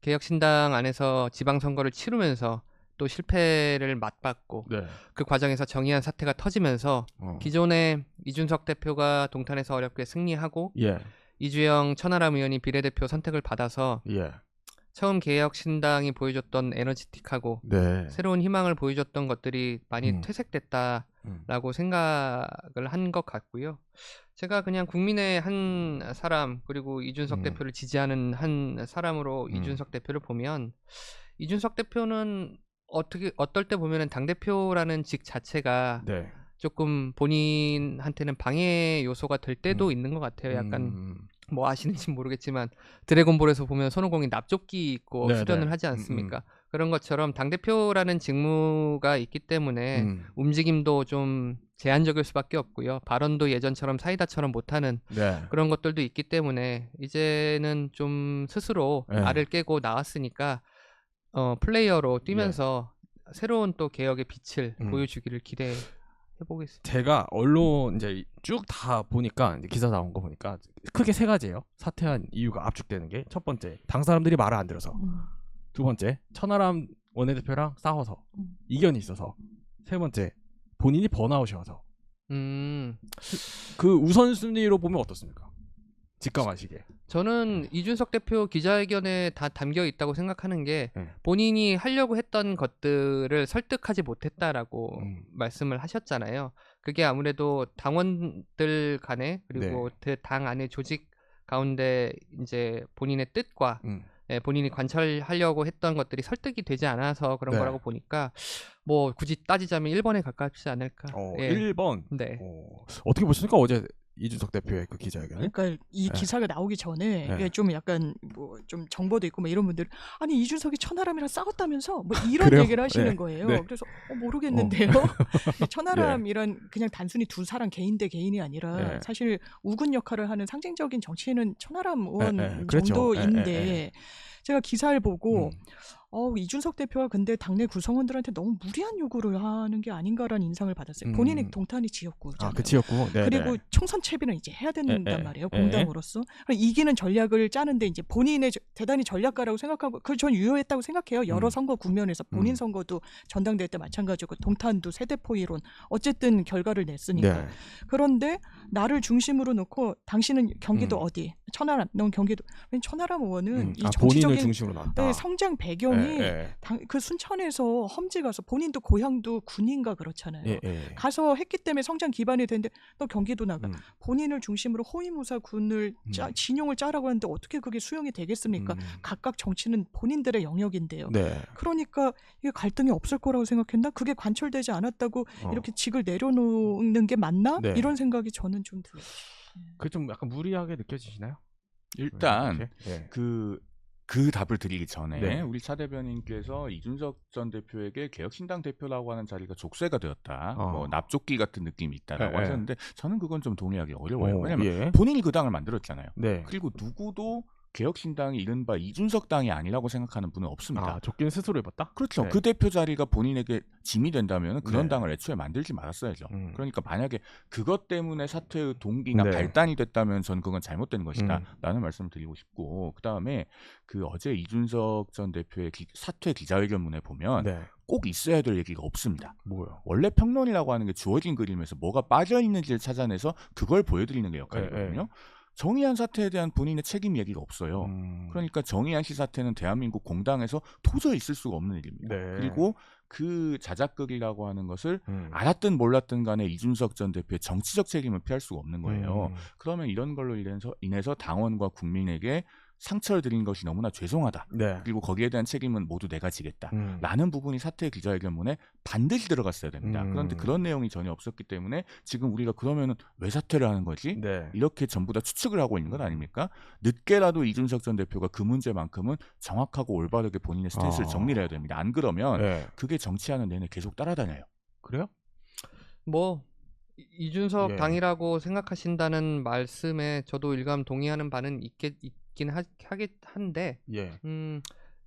개혁신당 안에서 지방선거를 치르면서 또 실패를 맛봤고 네. 그 과정에서 정의한 사태가 터지면서 기존에 이준석 대표가 동탄에서 어렵게 승리하고 예. 이주영 천하람 의원이 비례대표 선택을 받아서 예. 처음 개혁신당이 보여줬던 에너지틱하고 네. 새로운 희망을 보여줬던 것들이 많이 퇴색됐다라고 생각을 한 것 같고요. 제가 그냥 국민의 한 사람 그리고 이준석 대표를 지지하는 한 사람으로 이준석 대표를 보면 이준석 대표는 어떨 때 보면은 당대표라는 직 자체가 네. 조금 본인한테는 방해 요소가 될 때도 있는 것 같아요. 약간 뭐 아시는지 모르겠지만 드래곤볼에서 보면 손오공이 납조끼 입고 네, 수련을 네. 하지 않습니까? 그런 것처럼 당대표라는 직무가 있기 때문에 움직임도 좀 제한적일 수밖에 없고요. 발언도 예전처럼 사이다처럼 못하는 네. 그런 것들도 있기 때문에 이제는 좀 스스로 네. 알을 깨고 나왔으니까 플레이어로 뛰면서 새로운 또 개혁의 빛을 보여주기를 기대합니다. 해보겠습니다. 제가 언론 이제 쭉 다 보니까 이제 기사 나온 거 보니까 크게 세 가지예요. 사퇴한 이유가 압축되는 게 첫 번째 당 사람들이 말을 안 들어서, 두 번째 천하람 원내대표랑 싸워서 이견이 있어서, 세 번째 본인이 번아웃이어서. 그 우선순위로 보면 어떻습니까? 직감하시게. 저는 이준석 대표 기자회견에 다 담겨 있다고 생각하는 게 네. 본인이 하려고 했던 것들을 설득하지 못했다라고 말씀을 하셨잖아요. 그게 아무래도 당원들 간에 그리고 그 당 안의 조직 가운데 이제 본인의 뜻과 본인이 관철하려고 했던 것들이 설득이 되지 않아서 그런 네. 거라고 보니까 뭐 굳이 따지자면 1번에 가깝지 않을까. 예. 1번. 네. 어떻게 보십니까? 어제 이준석 대표의 그 기자회견. 그러니까 이 기사가 나오기 전에 네. 좀 약간 뭐 좀 정보도 있고 뭐 이런 분들 아니 이준석이 천하람이랑 싸웠다면서 뭐 이런 그래요? 얘기를 하시는 네. 거예요. 네. 그래서 모르겠는데요. 천하람이란 그냥 단순히 두 사람 개인 대 개인이 아니라 네. 사실 우군 역할을 하는 상징적인 정치인은 천하람 의원 그렇죠. 정도인데 제가 기사를 보고 이준석 대표가 근데 당내 구성원들한테 너무 무리한 요구를 하는 게 아닌가라는 인상을 받았어요. 본인이 동탄이 지역구잖아요. 그 지역구. 네, 그리고 총선 채비는 이제 해야 된단 말이에요. 공당으로서. 이기는 전략을 짜는데 이제 본인의 대단히 전략가라고 생각하고 그걸 전 유효했다고 생각해요. 여러 선거 국면에서 본인 선거도 전당대회 때 마찬가지고 동탄도 세대포 이론 어쨌든 결과를 냈으니까. 네. 그런데 나를 중심으로 놓고 당신은 경기도 어디? 천하람. 넌 경기도. 천하람 의원은 이 본인을 정치적인 중심으로 놨다. 성장 배경이 네. 그 순천에서 험지 가서 본인도 고향도 군인가 그렇잖아요. 가서 했기 때문에 성장 기반이 되는데 너 경기도 나가. 본인을 중심으로 호위무사 군을 진용을 짜라고 하는데 어떻게 그게 수용이 되겠습니까? 각각 정치는 본인들의 영역인데요. 네. 그러니까 이게 갈등이 없을 거라고 생각했나? 그게 관철되지 않았다고 이렇게 직을 내려놓는 게 맞나? 네. 이런 생각이 저는 좀 들어요. 그 좀 약간 무리하게 느껴지시나요? 일단 네. 그 답을 드리기 전에 네. 우리 차 대변인께서 이준석 전 대표에게 개혁신당 대표라고 하는 자리가 족쇄가 되었다. 뭐 납족기 같은 느낌이 있다라고 하셨는데 저는 그건 좀 동의하기 어려워요. 왜냐하면 본인이 그 당을 만들었잖아요. 네. 그리고 누구도 개혁신당이 이른바 이준석 당이 아니라고 생각하는 분은 없습니다. 족기는 스스로 입었다? 그렇죠. 네. 그 대표 자리가 본인에게 짐이 된다면 그런 네. 당을 애초에 만들지 말았어야죠. 그러니까 만약에 그것 때문에 사퇴의 동기나 네. 발단이 됐다면 저는 그건 잘못된 것이다 라는 말씀을 드리고 싶고, 그 다음에 그 어제 이준석 전 대표의 사퇴 기자회견문에 보면 네. 꼭 있어야 될 얘기가 없습니다. 뭐요? 원래 평론이라고 하는 게 주어진 그림에서 뭐가 빠져있는지를 찾아내서 그걸 보여드리는 게 역할이거든요. 정의한 사태에 대한 본인의 책임 얘기가 없어요. 그러니까 정의한 씨 사태는 대한민국 공당에서 도저히 있을 수가 없는 일입니다. 네. 그리고 그 자작극이라고 하는 것을 알았든 몰랐든 간에 이준석 전 대표의 정치적 책임을 피할 수가 없는 거예요. 그러면 이런 걸로 인해서 당원과 국민에게 상처를 드린 것이 너무나 죄송하다. 네. 그리고 거기에 대한 책임은 모두 내가 지겠다. 라는 부분이 사퇴 기자회견문에 반드시 들어갔어야 됩니다. 그런데 그런 내용이 전혀 없었기 때문에 지금 우리가 그러면은 왜 사퇴를 하는 거지? 네. 이렇게 전부 다 추측을 하고 있는 것 아닙니까? 늦게라도 이준석 전 대표가 그 문제만큼은 정확하고 올바르게 본인의 스탠스를 정리를 해야 됩니다. 안 그러면 그게 정치하는 내내 계속 따라다녀요. 그래요? 뭐 이준석 당이라고 생각하신다는 말씀에 저도 일감 동의하는 바는 있긴 한데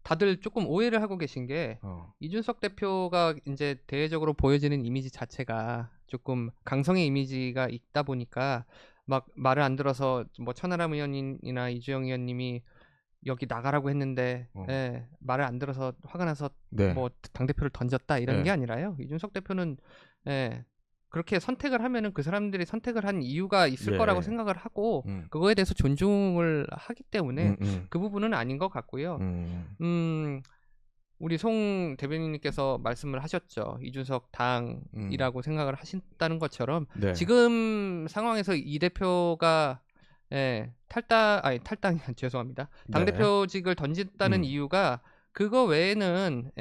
다들 조금 오해를 하고 계신 게 이준석 대표가 이제 대외적으로 보여지는 이미지 자체가 조금 강성의 이미지가 있다 보니까 막 말을 안 들어서 뭐 천하람 의원이나 이주영 의원님이 여기 나가라고 했는데 말을 안 들어서 화가 나서 뭐 당대표를 던졌다 이런 게 아니라요. 이준석 대표는 그렇게 선택을 하면은 그 사람들이 선택을 한 이유가 있을 거라고 생각을 하고 그거에 대해서 존중을 하기 때문에 그 부분은 아닌 것 같고요. 우리 송 대변인님께서 말씀을 하셨죠. 이준석 당이라고 생각을 하신다는 것처럼 지금 상황에서 이 대표가 탈당이 죄송합니다. 당대표직을 던졌다는 이유가 그거 외에는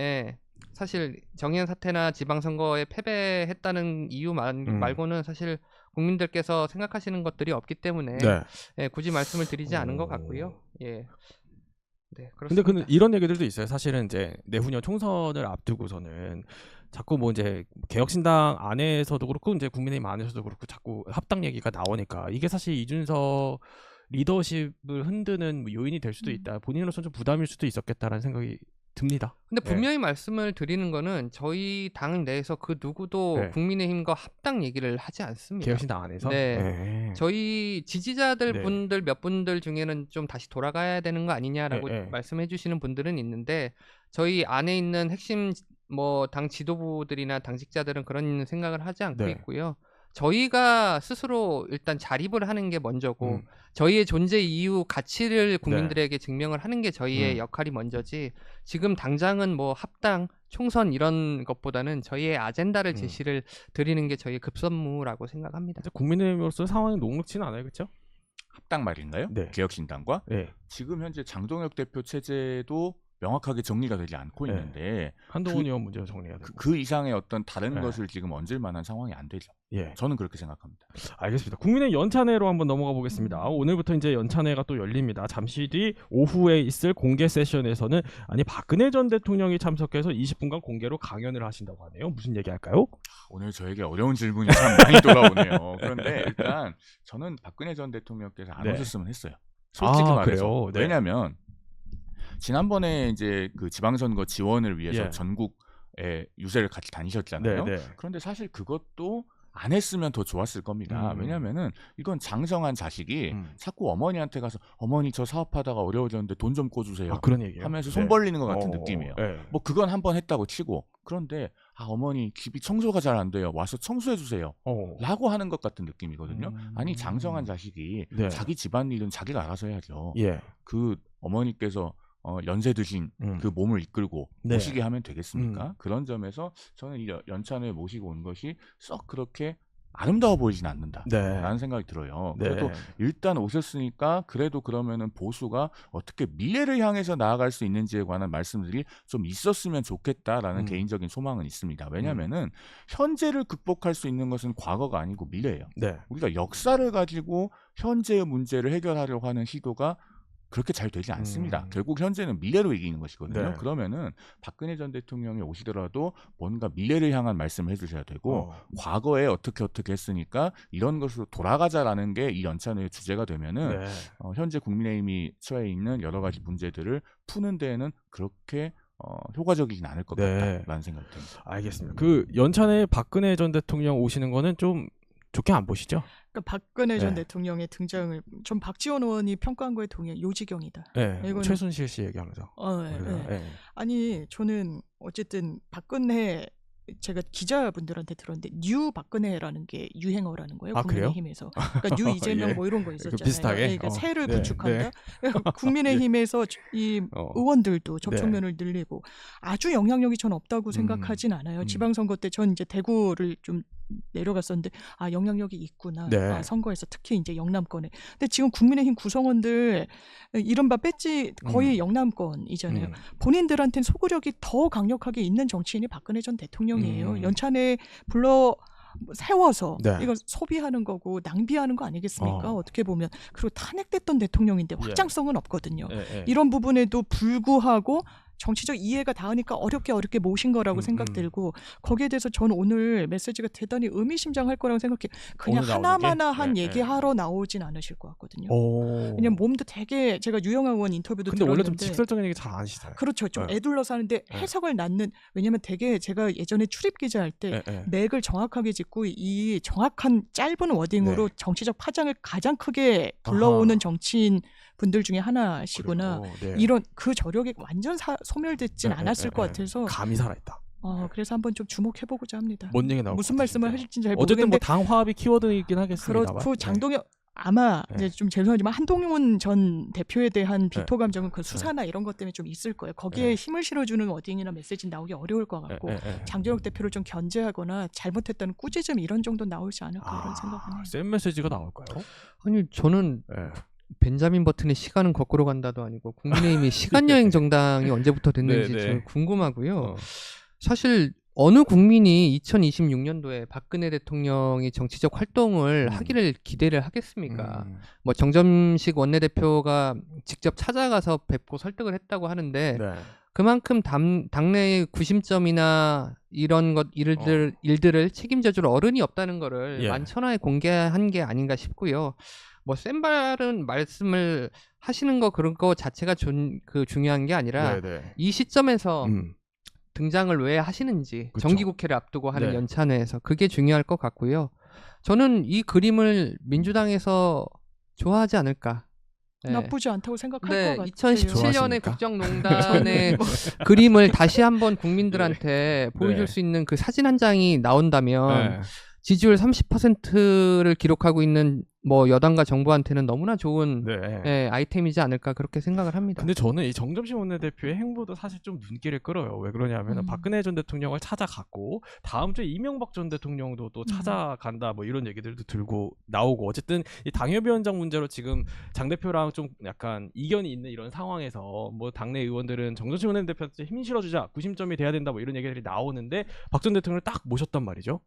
사실 정의연 사태나 지방선거에 패배했다는 이유 말고는 사실 국민들께서 생각하시는 것들이 없기 때문에 굳이 말씀을 드리지 않은 것 같고요. 네, 근데 그렇습니다. 이런 얘기들도 있어요. 사실은 이제 내후년 총선을 앞두고서는 자꾸 뭐 이제 개혁신당 안에서도 그렇고 이제 국민의힘 안에서도 그렇고 자꾸 합당 얘기가 나오니까 이게 사실 이준석 리더십을 흔드는 요인이 될 수도 있다. 본인으로서는 좀 부담일 수도 있었겠다라는 생각이 듭니다. 근데 분명히 말씀을 드리는 거는 저희 당 내에서 그 누구도 네. 국민의힘과 합당 얘기를 하지 않습니다. 개혁신당 안에서. 네. 저희 지지자들 네. 분들 몇 분들 중에는 좀 다시 돌아가야 되는 거 아니냐라고 네. 말씀해 주시는 분들은 있는데 저희 안에 있는 핵심 뭐 당 지도부들이나 당직자들은 그런 생각을 하지 않고 네. 있고요. 저희가 스스로 일단 자립을 하는 게 먼저고 저희의 존재 이유 가치를 국민들에게 증명을 하는 게 저희의 역할이 먼저지 지금 당장은 뭐 합당 총선 이런 것보다는 저희의 아젠다를 제시를 드리는 게 저희의 급선무라고 생각합니다. 국민의힘으로서 상황이 녹록지는 않아요, 그렇죠? 합당 말인가요? 네. 개혁신당과 네. 지금 현재 장동혁 대표 체제도 명확하게 정리가 되지 않고 네. 있는데 한동훈 의원 문제가 정리가 되고. 그 이상의 어떤 다른 네. 것을 지금 얹을 만한 상황이 안 되죠. 예. 저는 그렇게 생각합니다. 알겠습니다. 국민의 연찬회로 한번 넘어가 보겠습니다. 오늘부터 이제 연찬회가 또 열립니다. 잠시 뒤 오후에 있을 공개 세션에서는 박근혜 전 대통령이 참석해서 20분간 공개로 강연을 하신다고 하네요. 무슨 얘기 할까요? 오늘 저에게 어려운 질문이 참 많이 돌아오네요. 그런데 일단 저는 박근혜 전 대통령께서 안 네. 오셨으면 했어요. 솔직히 말해서. 그래요? 네. 왜냐하면 지난번에 이제 그 지방선거 지원을 위해서 예. 전국에 유세를 같이 다니셨잖아요. 네. 그런데 사실 그것도 안 했으면 더 좋았을 겁니다. 왜냐면은 이건 장성한 자식이 자꾸 어머니한테 가서 어머니 저 사업하다가 어려워졌는데 돈 좀 꿔주세요. 그런 얘기예요. 하면서 손 벌리는 것 같은 느낌이에요. 네. 뭐 그건 한 번 했다고 치고 그런데 어머니 집이 청소가 잘 안 돼요. 와서 청소해 주세요. 라고 하는 것 같은 느낌이거든요. 아니 장성한 자식이 네. 자기 집안일은 자기가 알아서 해야죠. 예. 그 어머니께서 연세 드신 그 몸을 이끌고 네. 모시게 하면 되겠습니까? 그런 점에서 저는 이 연찬회 모시고 온 것이 썩 그렇게 아름다워 보이진 않는다라는 네. 생각이 들어요. 네. 그래도 일단 오셨으니까 그래도 그러면은 보수가 어떻게 미래를 향해서 나아갈 수 있는지에 관한 말씀들이 좀 있었으면 좋겠다라는 개인적인 소망은 있습니다. 왜냐하면은 현재를 극복할 수 있는 것은 과거가 아니고 미래예요. 네. 우리가 역사를 가지고 현재의 문제를 해결하려고 하는 시도가 그렇게 잘 되지 않습니다. 결국 현재는 미래로 이기는 것이거든요. 네. 그러면은 박근혜 전 대통령이 오시더라도 뭔가 미래를 향한 말씀을 해주셔야 되고 과거에 어떻게 했으니까 이런 것으로 돌아가자라는 게 이 연찬회의 주제가 되면은 네. 현재 국민의힘이 처해 있는 여러 가지 문제들을 푸는 데에는 그렇게 효과적이진 않을 것 네. 같다라는 생각이 듭니다. 알겠습니다. 그 연찬회에 박근혜 전 대통령 오시는 거는 좀 좋게 안 보시죠? 그러니까 박근혜 전 네. 대통령의 등장을 전 박지원 의원이 평가한 거에 동의해. 요지경이다. 네. 이거는- 최순실 씨 얘기하면서. 네, 우리가, 네. 예. 아니 저는 어쨌든 박근혜 제가 기자분들한테 들었는데 뉴 박근혜라는 게 유행어라는 거예요. 그래요? 국민의힘에서. 그러니까 뉴 이재명 예. 뭐 이런 거 있었잖아요. 비슷하게? 그러니까 새를 네, 구축한다. 국민의힘에서 이 의원들도 접촉면을 늘리고 아주 영향력이 전 없다고 생각하진 않아요. 지방선거 때 전 이제 대구를 좀 내려갔었는데 영향력이 있구나. 네. 선거에서 특히 이제 영남권에. 근데 지금 국민의힘 구성원들 이른바 배지 거의 영남권이잖아요. 본인들한테는 소구력이 더 강력하게 있는 정치인이 박근혜 전 대통령이에요. 연찬에 불러 세워서 네. 이거 소비하는 거고 낭비하는 거 아니겠습니까? 어떻게 보면. 그리고 탄핵됐던 대통령인데 확장성은 없거든요. 이런 부분에도 불구하고 정치적 이해가 닿으니까 어렵게 모신 거라고 생각들고 거기에 대해서 저는 오늘 메시지가 대단히 의미심장할 거라고 생각해요. 그냥 오늘 나오는 하나마나한 게? 얘기하러 나오진 않으실 것 같거든요. 오. 왜냐면 몸도 되게 제가 유영아 의원 인터뷰도 근데 원래 좀 들었는데 직설적인 얘기 잘 안 하시잖아요. 그렇죠. 좀 네. 애둘러서 하는데 해석을 낳는 왜냐면 되게 제가 예전에 출입 기자할 때 맥을 정확하게 짚고 이 정확한 짧은 워딩으로 정치적 파장을 가장 크게 불러오는 정치인 분들 중에 하나시구나. 이런 그 저력이 완전 소멸됐진 않았을 것 같아서 감이 살아있다. 그래서 한번 좀 주목해보고자 합니다. 뭔 얘기 나올 무슨 말씀을 하실지 잘 어쨌든 모르겠는데 뭐 당 화합이 키워드이긴 하겠습니다. 그렇고 장동혁 아마 이제 좀 죄송하지만 한동훈 전 대표에 대한 비토 감정은 그 수사나 이런 것 때문에 좀 있을 거예요. 거기에 힘을 실어주는 워딩이나 메시지 나오기 어려울 것 같고 장동혁 대표를 좀 견제하거나 잘못했다는 꾸짖음 이런 정도 나오지 않을까 이런 생각은 해요. 센 메시지가 나올까요? 아니 저는 벤자민 버튼의 시간은 거꾸로 간다도 아니고 국민의힘이 시간여행 정당이 언제부터 됐는지 좀 궁금하고요. 사실 어느 국민이 2026년도에 박근혜 대통령이 정치적 활동을 하기를 기대를 하겠습니까? 뭐 정점식 원내대표가 직접 찾아가서 뵙고 설득을 했다고 하는데 그만큼 당내의 구심점이나 이런 일들을 책임져줄 어른이 없다는 거를 만천하에 공개한 게 아닌가 싶고요. 뭐 센발은 말씀을 하시는 거 그런 거 자체가 중요한 게 아니라 네네. 이 시점에서 음. 등장을 왜 하시는지 그쵸. 정기국회를 앞두고 하는 네. 연찬회에서 그게 중요할 것 같고요. 저는 이 그림을 민주당에서 좋아하지 않을까. 네. 나쁘지 않다고 생각할 네, 것 같아요. 2017년에 좋아하십니까? 국정농단의 그림을 다시 한번 국민들한테 보여줄 네. 수 있는 그 사진 한 장이 나온다면 네. 지지율 30%를 기록하고 있는 뭐 여당과 정부한테는 너무나 좋은 네. 예, 아이템이지 않을까 그렇게 생각을 합니다. 근데 저는 이 정점식 원내대표의 행보도 사실 좀 눈길을 끌어요. 왜 그러냐면 박근혜 전 대통령을 찾아갔고 다음 주에 이명박 전 대통령도 또 찾아간다 뭐 이런 얘기들도 들고 나오고 어쨌든 이 당협위원장 문제로 지금 장 대표랑 좀 약간 이견이 있는 이런 상황에서 뭐 당내 의원들은 정점식 원내대표한테 힘 실어주자 구심점이 돼야 된다 뭐 이런 얘기들이 나오는데 박 전 대통령을 딱 모셨단 말이죠.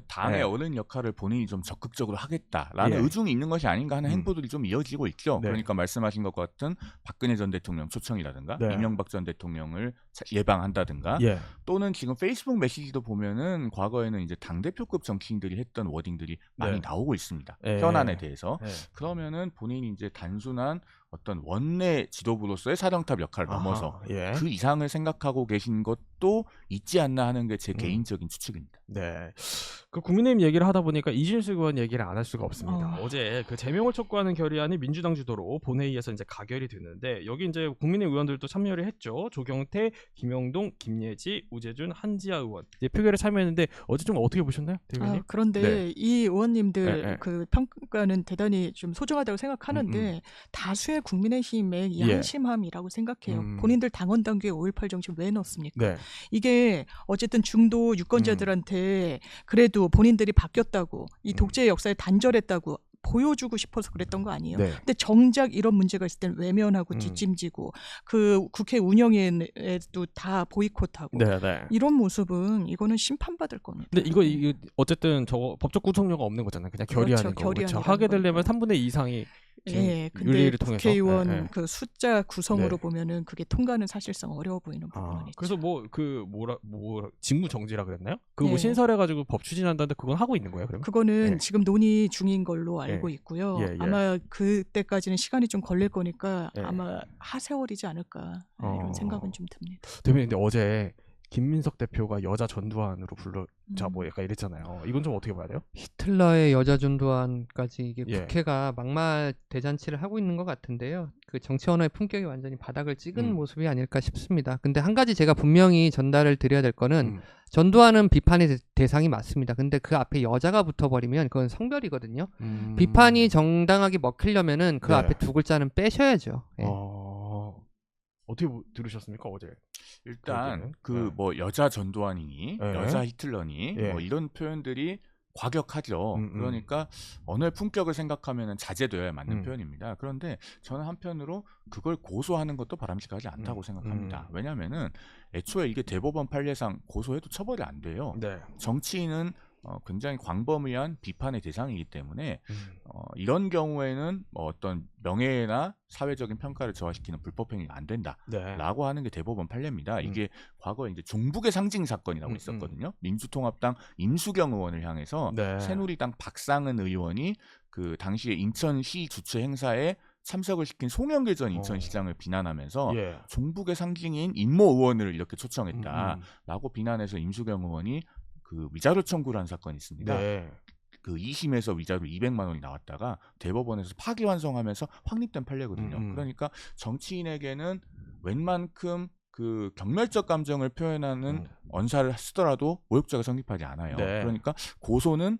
당의 네. 어른 역할을 본인이 좀 적극적으로 하겠다라는 예. 의중이 있는 것이 아닌가 하는 행보들이 좀 이어지고 있죠. 네. 그러니까 말씀하신 것 같은 박근혜 전 대통령 초청이라든가 네. 이명박 전 대통령을 예방한다든가 예. 또는 지금 페이스북 메시지도 보면은 과거에는 이제 당대표급 정치인들이 했던 워딩들이 많이 네. 나오고 있습니다. 예. 현안에 대해서. 예. 그러면은 본인이 이제 단순한 어떤 원내 지도부로서의 사령탑 역할을 넘어서 예. 그 이상을 생각하고 계신 것도 있지 않나 하는 게 제 개인적인 추측입니다. 네. 그 국민의힘 얘기를 하다 보니까 이준석 의원 얘기를 안 할 수가 없습니다. 어제 그 제명을 촉구하는 결의안이 민주당 주도로 본회의에서 이제 가결이 됐는데 여기 이제 국민의힘 의원들도 참여를 했죠. 조경태, 김영동, 김예지, 우재준, 한지아 의원 이제 표결에 참여했는데 어제 좀 어떻게 보셨나요, 대변인? 그런데 네. 이 의원님들 네, 네. 그 평가는 대단히 좀 소중하다고 생각하는데 다수의 국민의힘의 예. 양심함이라고 생각해요. 본인들 당원 당규에 5.18 정신 왜 넣습니까? 네. 이게 어쨌든 중도 유권자들한테 그래도 본인들이 바뀌었다고 이 독재의 역사에 단절했다고 보여주고 싶어서 그랬던 거 아니에요. 네. 근데 정작 이런 문제가 있을 때는 외면하고 뒷짐지고 그 국회 운영에도 다 보이콧하고 네, 네. 이런 모습은 이거는 심판받을 겁니다. 근데 이거 어쨌든 저거 법적 구속력가 없는 거잖아요. 그냥 결의하는 거. 그렇죠. 하게 되려면 3분의 2 이상이 예, 근데 윤리를 통해서 국회의원 예, 예. 그 숫자 구성으로 네. 보면은 그게 통과는 사실상 어려워 보이는 부분은 있죠. 그래서 뭐 직무 정지라 그랬나요? 그거 뭐 예. 신설해가지고 법 추진한다는데 그건 하고 있는 거예요, 그러면? 그거는 예. 지금 논의 중인 걸로 알고 있고요. 예, 예. 아마 그때까지는 시간이 좀 걸릴 거니까 예. 아마 하세월이지 않을까 이런 생각은 좀 듭니다. 대표님, 근데 어제 김민석 대표가 여자 전두환으로 불러자 뭐 약간 이랬잖아요. 이건 좀 어떻게 봐야 돼요? 히틀러의 여자 전두환까지 이게 예. 국회가 막말 대잔치를 하고 있는 것 같은데요. 그 정치 언어의 품격이 완전히 바닥을 찍은 모습이 아닐까 싶습니다. 근데 한 가지 제가 분명히 전달을 드려야 될 거는 전두환은 비판의 대상이 맞습니다. 근데 그 앞에 여자가 붙어버리면 그건 성별이거든요. 비판이 정당하게 먹히려면은 그 네. 앞에 두 글자는 빼셔야죠. 예. 어떻게 들으셨습니까 어제? 일단 그러기에는? 뭐 여자 전두환이니 네. 여자 히틀러니 예. 뭐 이런 표현들이 과격하죠. 그러니까 언어의 품격을 생각하면 자제되어야 맞는 표현입니다. 그런데 저는 한편으로 그걸 고소하는 것도 바람직하지 않다고 생각합니다. 왜냐하면은 애초에 이게 대법원 판례상 고소해도 처벌이 안 돼요. 네. 정치인은 굉장히 광범위한 비판의 대상이기 때문에 이런 경우에는 어떤 명예나 사회적인 평가를 저하시키는 불법행위가 안 된다라고 하는 게 대법원 판례입니다. 이게 과거에 이제 종북의 상징 사건이라고 있었거든요. 민주통합당 임수경 의원을 향해서 네. 새누리당 박상은 의원이 그 당시에 인천시 주최 행사에 참석을 시킨 송영길 전 인천시장을 비난하면서 예. 종북의 상징인 임모 의원을 이렇게 초청했다라고 비난해서 임수경 의원이 그 위자료 청구를 한 사건이 있습니다. 네. 그 2심에서 위자료 200만 원이 나왔다가 대법원에서 파기환송하면서 확립된 판례거든요. 그러니까 정치인에게는 웬만큼 그 경멸적 감정을 표현하는 언사를 쓰더라도 모욕죄가 성립하지 않아요. 네. 그러니까 고소는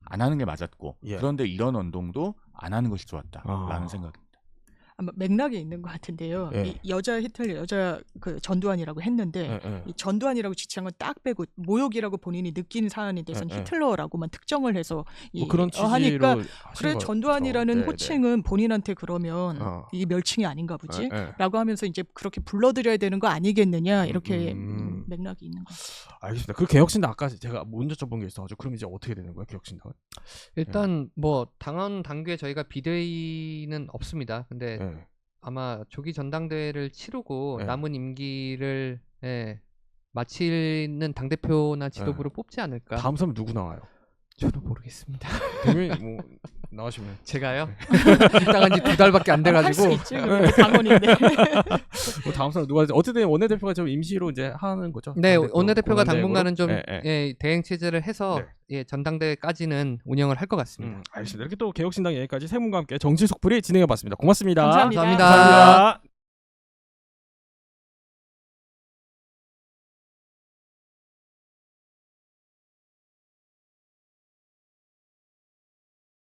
안 하는 게 맞았고 예. 그런데 이런 언동도 안 하는 것이 좋았다라는 생각입니다. 아마 맥락이 있는 것 같은데요. 예. 이 여자 히틀러, 여자 그 전두환이라고 했는데 이 전두환이라고 지칭한 건 딱 빼고 모욕이라고 본인이 느낀 사안에 대해서는 히틀러라고만 특정을 해서 뭐 그런 취지로 하니까 하신 그래 거- 전두환이라는 그렇죠. 호칭은 본인한테 그러면 이게 멸칭이 아닌가 보지? 라고 하면서 이제 그렇게 불러드려야 되는 거 아니겠느냐 이렇게 맥락이 있는 것 같아요. 알겠습니다. 그 개혁신당 아까 제가 먼저 여쭤본 게 있어가지고 그럼 이제 어떻게 되는 거예요, 개혁신당은? 일단 뭐 당원 당규에 저희가 비대위는 없습니다. 근데 예. 아마 조기 전당대회를 치르고 예. 남은 임기를 마치는 당대표나 지도부를 뽑지 않을까. 다음 사람 누구 나와요? 저도 모르겠습니다. 대변인 뭐 나오시면. 제가요? 입당한 지 2달밖에 안 할 수 돼가지고 있지. 그래도 당원인데. 뭐 다음 사람 누가 어쨌든 원내대표가 좀 임시로 이제 하는 거죠. 네, 당대표 원내대표가 권한대행으로. 당분간은 좀 예, 예. 예, 대행 체제를 해서 예, 전당대회까지는 운영을 할 것 같습니다. 알겠습니다. 이렇게 또 개혁신당 얘기까지 세 분과 함께 정치 속풀이 진행해봤습니다. 고맙습니다. 감사합니다. 감사합니다. 감사합니다.